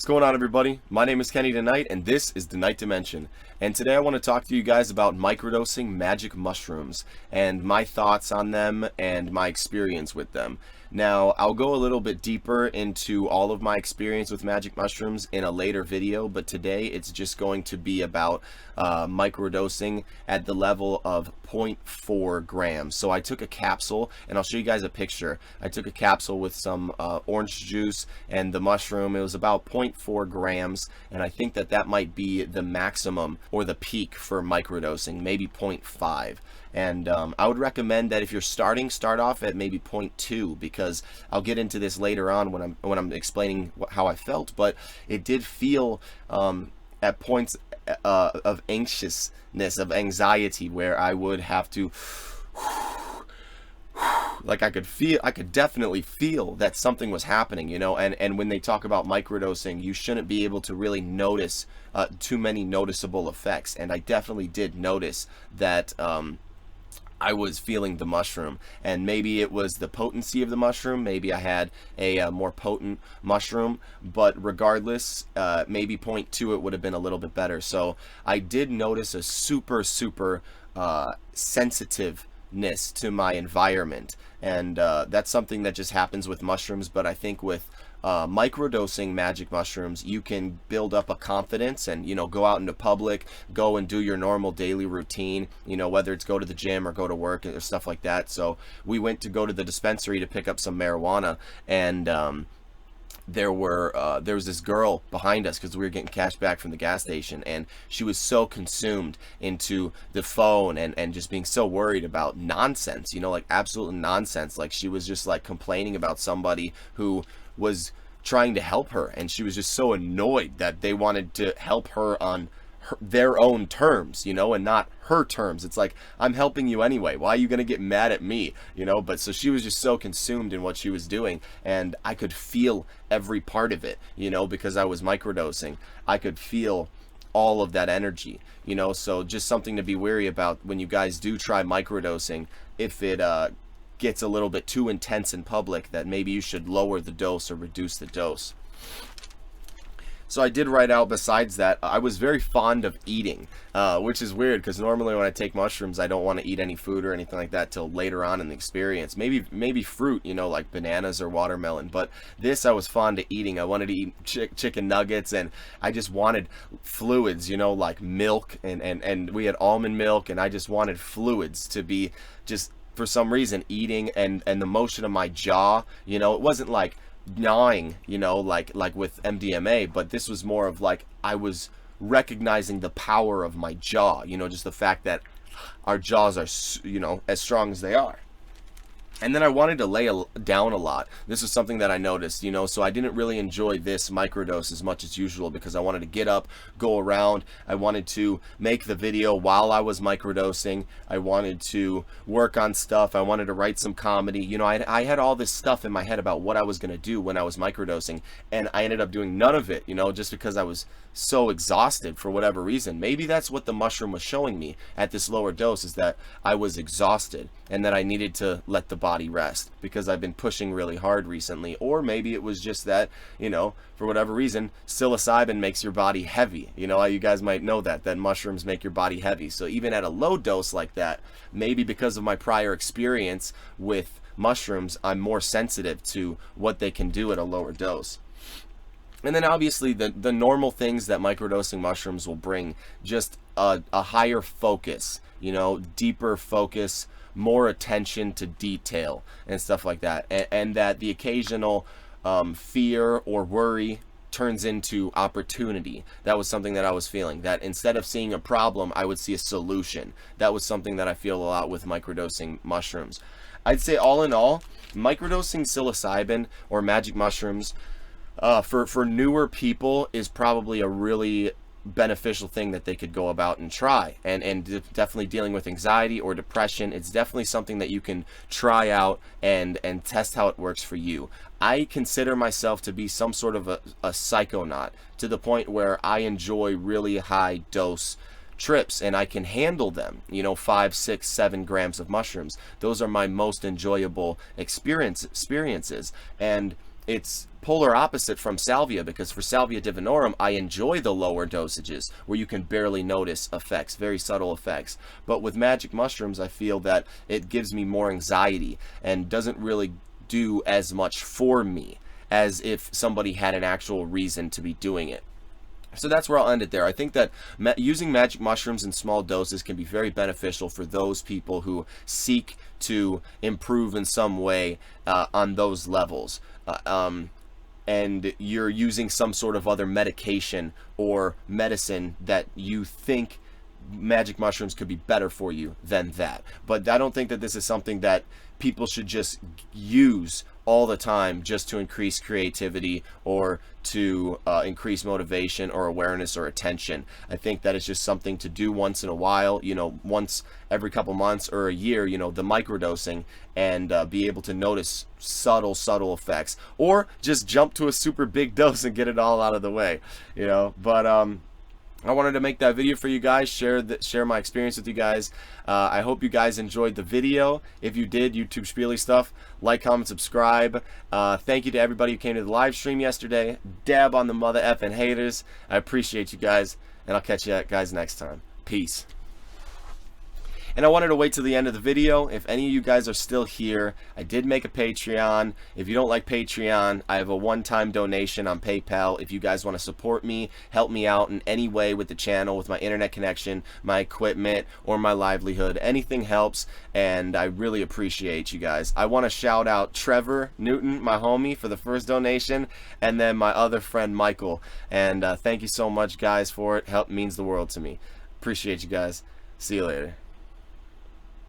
What's going on, everybody? My name is Kenny tonight, and this is the Night Dimension. And today I want to talk to you guys about microdosing magic mushrooms and my thoughts on them and my experience with them. Now, I'll go a little bit deeper into all of my experience with magic mushrooms in a later video, but today it's just going to be about microdosing at the level of 0.4 grams. So I took a capsule, and I'll show you guys a picture. I took a capsule with some orange juice and the mushroom. It was about 0.4 grams, and I think that might be the maximum or the peak for microdosing, maybe 0.5. And I would recommend that if you're start off at maybe 0.2, because I'll get into this later on when I'm explaining how I felt. But it did feel at points of anxiousness, of anxiety, where I would have to like I could definitely feel that something was happening, you know. And when they talk about microdosing, you shouldn't be able to really notice too many noticeable effects, and I definitely did notice that I was feeling the mushroom, and maybe it was the potency of the mushroom. Maybe I had a more potent mushroom, but regardless, maybe 0.2 it would have been a little bit better. So I did notice a super sensitiveness to my environment, and that's something that just happens with mushrooms. But I think with microdosing magic mushrooms, you can build up a confidence and, you know, go out into public, go and do your normal daily routine, you know, whether it's go to the gym or go to work or stuff like that. So we went to go to the dispensary to pick up some marijuana, and there was this girl behind us because we were getting cash back from the gas station, and she was so consumed into the phone and just being so worried about nonsense, you know, like absolute nonsense. Like she was just like complaining about somebody who was trying to help her, and she was just so annoyed that they wanted to help her on their own terms, you know, and not her terms. It's like, I'm helping you anyway, why are you gonna get mad at me, you know? But so she was just so consumed in what she was doing, and I could feel every part of it, you know, because I was microdosing. I could feel all of that energy, you know. So just something to be wary about when you guys do try microdosing. If it gets a little bit too intense in public, that maybe you should lower the dose or reduce the dose. So I did write out, besides that, I was very fond of eating, which is weird because normally when I take mushrooms, I don't want to eat any food or anything like that till later on in the experience. Maybe fruit, you know, like bananas or watermelon. But this, I was fond of eating. I wanted to eat chicken nuggets, and I just wanted fluids, you know, like milk, and we had almond milk, and I just wanted fluids to be just, for some reason, eating, and the motion of my jaw, you know, it wasn't like gnawing, you know, like with MDMA, but this was more of like I was recognizing the power of my jaw, you know, just the fact that our jaws are, you know, as strong as they are. And then I wanted to lay down a lot. This is something that I noticed, you know, so I didn't really enjoy this microdose as much as usual because I wanted to get up, go around. I wanted to make the video while I was microdosing. I wanted to work on stuff. I wanted to write some comedy. You know, I had all this stuff in my head about what I was going to do when I was microdosing, and I ended up doing none of it, you know, just because I was so exhausted for whatever reason. Maybe that's what the mushroom was showing me at this lower dose, is that I was exhausted and that I needed to let the body rest because I've been pushing really hard recently. Or maybe it was just that, you know, for whatever reason, psilocybin makes your body heavy. You know, you guys might know that mushrooms make your body heavy. So even at a low dose like that, maybe because of my prior experience with mushrooms, I'm more sensitive to what they can do at a lower dose. And then obviously the normal things that microdosing mushrooms will bring, just a higher focus, you know, deeper focus, more attention to detail and stuff like that. And that the occasional fear or worry turns into opportunity. That was something that I was feeling, that instead of seeing a problem, I would see a solution. That was something that I feel a lot with microdosing mushrooms. I'd say all in all, microdosing psilocybin or magic mushrooms for newer people is probably a really beneficial thing that they could go about and try. And definitely dealing with anxiety or depression, it's definitely something that you can try out and test how it works for you. I consider myself to be some sort of a psychonaut, to the point where I enjoy really high dose trips and I can handle them, you know, 5, 6, 7 grams of mushrooms. Those are my most enjoyable experiences. And it's polar opposite from salvia, because for salvia divinorum I enjoy the lower dosages where you can barely notice effects, very subtle effects. But with magic mushrooms, I feel that it gives me more anxiety and doesn't really do as much for me as if somebody had an actual reason to be doing it. So that's where I'll end it there. I think that using magic mushrooms in small doses can be very beneficial for those people who seek to improve in some way on those levels. And you're using some sort of other medication or medicine that you think magic mushrooms could be better for you than that. But I don't think that this is something that people should just use all the time just to increase creativity or to increase motivation or awareness or attention. I think that is just something to do once in a while, you know, once every couple months or a year, you know, the microdosing, and be able to notice subtle effects, or just jump to a super big dose and get it all out of the way, you know. But I wanted to make that video for you guys, share my experience with you guys. I hope you guys enjoyed the video. If you did, YouTube Spiely stuff, like, comment, subscribe. Thank you to everybody who came to the live stream yesterday. Dab on the mother effing haters. I appreciate you guys, and I'll catch you guys next time. Peace. And I wanted to wait till the end of the video. If any of you guys are still here, I did make a Patreon. If you don't like Patreon, I have a one-time donation on PayPal. If you guys want to support me, help me out in any way with the channel, with my internet connection, my equipment, or my livelihood, anything helps, and I really appreciate you guys. I want to shout out Trevor Newton, my homie, for the first donation, and then my other friend Michael. And thank you so much, guys, for it. Help means the world to me. Appreciate you guys. See you later.